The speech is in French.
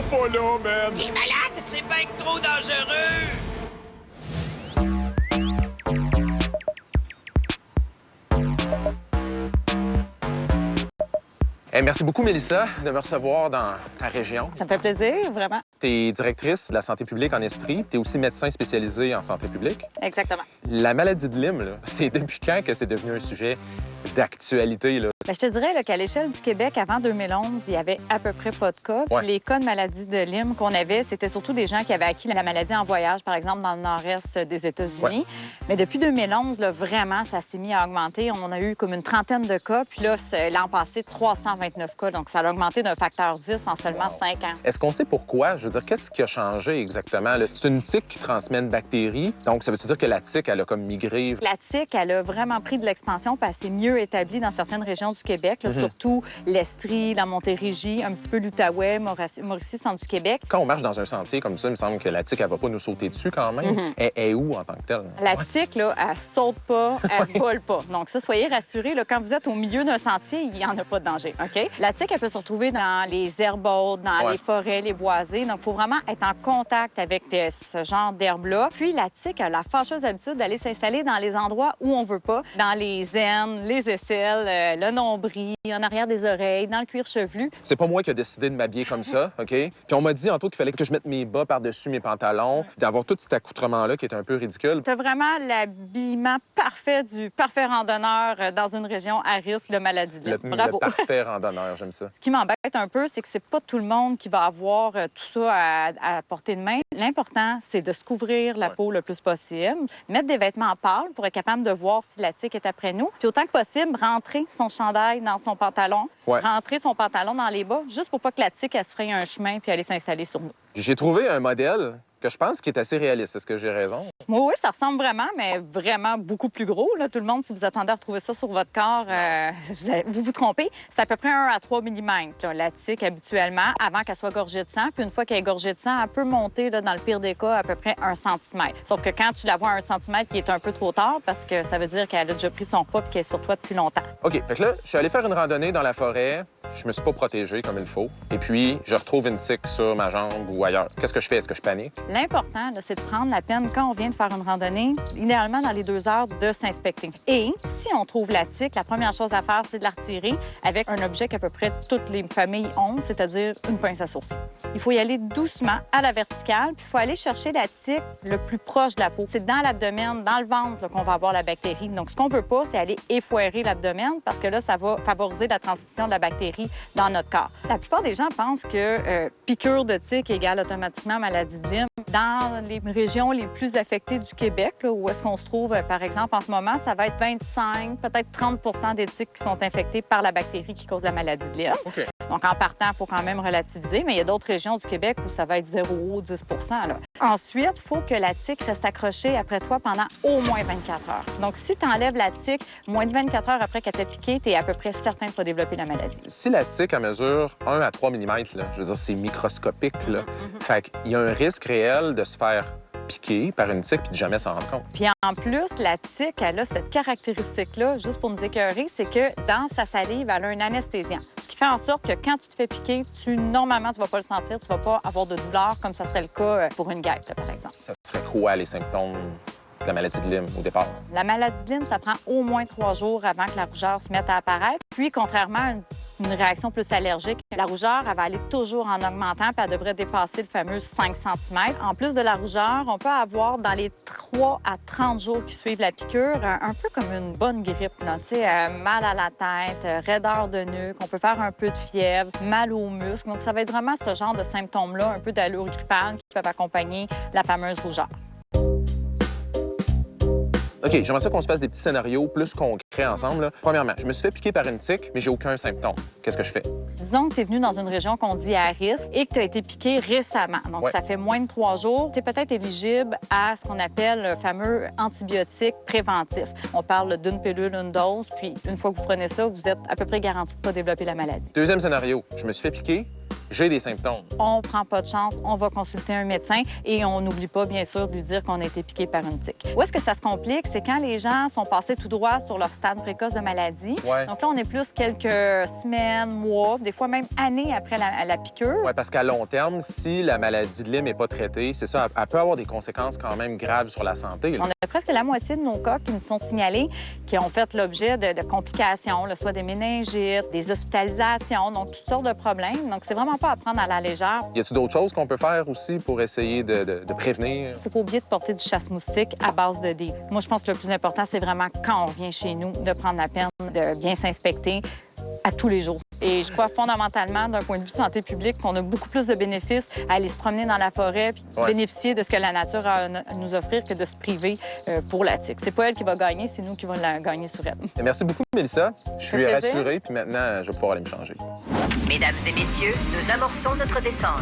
pas là, man! T'es malade? C'est bien que trop dangereux! Hey, merci beaucoup, Mélissa, de me recevoir dans ta région. Ça me fait plaisir, vraiment. Tu es directrice de la santé publique en Estrie. Tu es aussi médecin spécialisé en santé publique. Exactement. La maladie de Lyme, là, c'est depuis quand que c'est devenu un sujet d'actualité, là? Bien, je te dirais là, qu'à l'échelle du Québec, avant 2011, il y avait à peu près pas de cas. Puis Ouais. les cas de maladie de Lyme qu'on avait, c'était surtout des gens qui avaient acquis la maladie en voyage, par exemple, dans le nord-est des États-Unis. Ouais. Mais depuis 2011, là, vraiment, ça s'est mis à augmenter. On a eu comme une trentaine de cas. Puis là, l'an passé, 329 cas. Donc, ça a augmenté d'un facteur 10 en seulement 5 ans. Est-ce qu'on sait pourquoi? Je veux dire, qu'est-ce qui a changé exactement, là? C'est une tique qui transmet une bactérie. Donc, ça veut dire que la tique, elle a comme migré? La tique, elle a vraiment pris de l'expansion puis elle s'est mieux établie dans certaines régions du Québec, là, surtout l'Estrie, la Montérégie, un petit peu l'Outaouais, Mauricie, centre du Québec. Quand on marche dans un sentier comme ça, il me semble que la tique, elle va pas nous sauter dessus quand même. Elle est où en tant que telle? La tique, là, elle saute pas, elle vole pas. Donc ça, soyez rassurés, là, quand vous êtes au milieu d'un sentier, il n'y en a pas de danger, OK? La tique, elle peut se retrouver dans les herbes hautes, dans les forêts, les boisés. Donc, il faut vraiment être en contact avec ce genre d'herbes-là. Puis, la tique a la fâcheuse habitude d'aller s'installer dans les endroits où on veut pas, dans les aines, les aisselles, le nombril, en arrière des oreilles, dans le cuir chevelu. C'est pas moi qui ai décidé de m'habiller comme ça, OK? Puis on m'a dit en tout qu'il fallait que je mette mes bas par-dessus mes pantalons, d'avoir tout cet accoutrement-là qui est un peu ridicule. Tu as vraiment l'habillement parfait du parfait randonneur dans une région à risque de maladie de Lyme. Bravo. Le parfait randonneur, j'aime ça. Ce qui m'embête un peu, c'est que c'est pas tout le monde qui va avoir tout ça à portée de main. L'important, c'est de se couvrir la peau le plus possible, mettre des vêtements pâles pour être capable de voir si la tique est après nous, puis autant que possible, rentrer son chandail dans son pantalon, rentrer son pantalon dans les bas, juste pour pas que la tique, elle se fraye un chemin puis aller s'installer sur nous. J'ai trouvé un modèle que je pense qui est assez réaliste. Est-ce que j'ai raison? Oui, ça ressemble vraiment, mais vraiment beaucoup plus gros. Là. Tout le monde, si vous attendez à retrouver ça sur votre corps, vous vous trompez. C'est à peu près 1 à 3 mm, la tique, habituellement, avant qu'elle soit gorgée de sang. Puis une fois qu'elle est gorgée de sang, elle peut monter, là, dans le pire des cas, à peu près 1 cm. Sauf que quand tu la vois à 1 cm, qui est un peu trop tard, parce que ça veut dire qu'elle a déjà pris son repas et qu'elle est sur toi depuis longtemps. OK, fait que là, je suis allé faire une randonnée dans la forêt. Je me suis pas protégé comme il faut. Et puis, je retrouve une tique sur ma jambe ou ailleurs. Qu'est-ce que je fais? Est-ce que je panique? L'important, là, c'est de prendre la peine, quand on vient de faire une randonnée, idéalement dans les 2 heures, de s'inspecter. Et si on trouve la tique, la première chose à faire, c'est de la retirer avec un objet qu'à peu près toutes les familles ont, c'est-à-dire une pince à sourcils. Il faut y aller doucement, à la verticale, puis il faut aller chercher la tique le plus proche de la peau. C'est dans l'abdomen, dans le ventre, là, qu'on va avoir la bactérie. Donc, ce qu'on veut pas, c'est aller effoirer l'abdomen parce que là, ça va favoriser la transmission de la bactérie dans notre corps. La plupart des gens pensent que piqûre de tique égale automatiquement maladie de Lyme. Dans les régions les plus affectées du Québec, là, où est-ce qu'on se trouve, par exemple, en ce moment, ça va être 25, peut-être 30 des tiques qui sont infectées par la bactérie qui cause la maladie de Lyme. OK. Donc, en partant, il faut quand même relativiser, mais il y a d'autres régions du Québec où ça va être 0, 10 là. Ensuite, il faut que la tique reste accrochée après toi pendant au moins 24 heures. Donc, si tu enlèves la tique moins de 24 heures après qu'elle t'ait piqué, tu es à peu près certain de pas développer la maladie. Si la tique, elle mesure 1 à 3 mm, là, je veux dire, c'est microscopique, là. Fait qu'il y a un risque réel de se faire piquer par une tique puis de jamais s'en rendre compte. Puis en plus, la tique, elle a cette caractéristique-là, juste pour nous écœurer, c'est que dans sa salive, elle a un anesthésiant. Ce qui fait en sorte que quand tu te fais piquer, normalement, tu vas pas le sentir, tu vas pas avoir de douleur comme ça serait le cas pour une guêpe, là, par exemple. Ça serait quoi les symptômes de la maladie de Lyme au départ? La maladie de Lyme, ça prend au moins 3 jours avant que la rougeur se mette à apparaître. Puis, contrairement à une réaction plus allergique, la rougeur, elle va aller toujours en augmentant, puis elle devrait dépasser le fameux 5 cm. En plus de la rougeur, on peut avoir dans les 3 à 30 jours qui suivent la piqûre, un peu comme une bonne grippe, là. Tu sais, mal à la tête, raideur de nuque, on peut faire un peu de fièvre, mal aux muscles. Donc, ça va être vraiment ce genre de symptômes-là, un peu d'allure grippale qui peuvent accompagner la fameuse rougeur. OK, j'aimerais ça qu'on se fasse des petits scénarios plus concrets ensemble, là. Premièrement, je me suis fait piquer par une tique, mais j'ai aucun symptôme. Qu'est-ce que je fais? Disons que tu es venu dans une région qu'on dit à risque et que tu as été piqué récemment. Donc, ça fait moins de 3 jours. Tu es peut-être éligible à ce qu'on appelle le fameux antibiotique préventif. On parle d'une pilule, une dose, puis une fois que vous prenez ça, vous êtes à peu près garanti de ne pas développer la maladie. Deuxième scénario, je me suis fait piquer, j'ai des symptômes. On prend pas de chance, on va consulter un médecin et on n'oublie pas, bien sûr, de lui dire qu'on a été piqué par une tique. Où est-ce que ça se complique? C'est quand les gens sont passés tout droit sur leur stade précoce de maladie. Ouais. Donc là, on est plus quelques semaines, mois, des fois même années après la piqûre. Oui, parce qu'à long terme, si la maladie de Lyme n'est pas traitée, c'est ça, elle peut avoir des conséquences quand même graves sur la santé. Là. On a presque la moitié de nos cas qui nous sont signalés qui ont fait l'objet de complications, là, soit des méningites, des hospitalisations, donc toutes sortes de problèmes. Donc, c'est vraiment pas à prendre à la légère. Y a-t-il d'autres choses qu'on peut faire aussi pour essayer de prévenir? Il faut pas oublier de porter du chasse-moustique à base de dés. Moi, je pense que le plus important, c'est vraiment quand on revient chez nous, de prendre la peine de bien s'inspecter à tous les jours. Et je crois fondamentalement, d'un point de vue santé publique, qu'on a beaucoup plus de bénéfices à aller se promener dans la forêt puis bénéficier de ce que la nature a à nous offrir que de se priver pour la tique. C'est pas elle qui va gagner, c'est nous qui va la gagner sur elle. Et merci beaucoup, Mélissa. Je suis plaisir. rassuré, puis maintenant, je vais pouvoir aller me changer. Mesdames et messieurs, nous amorçons notre descente.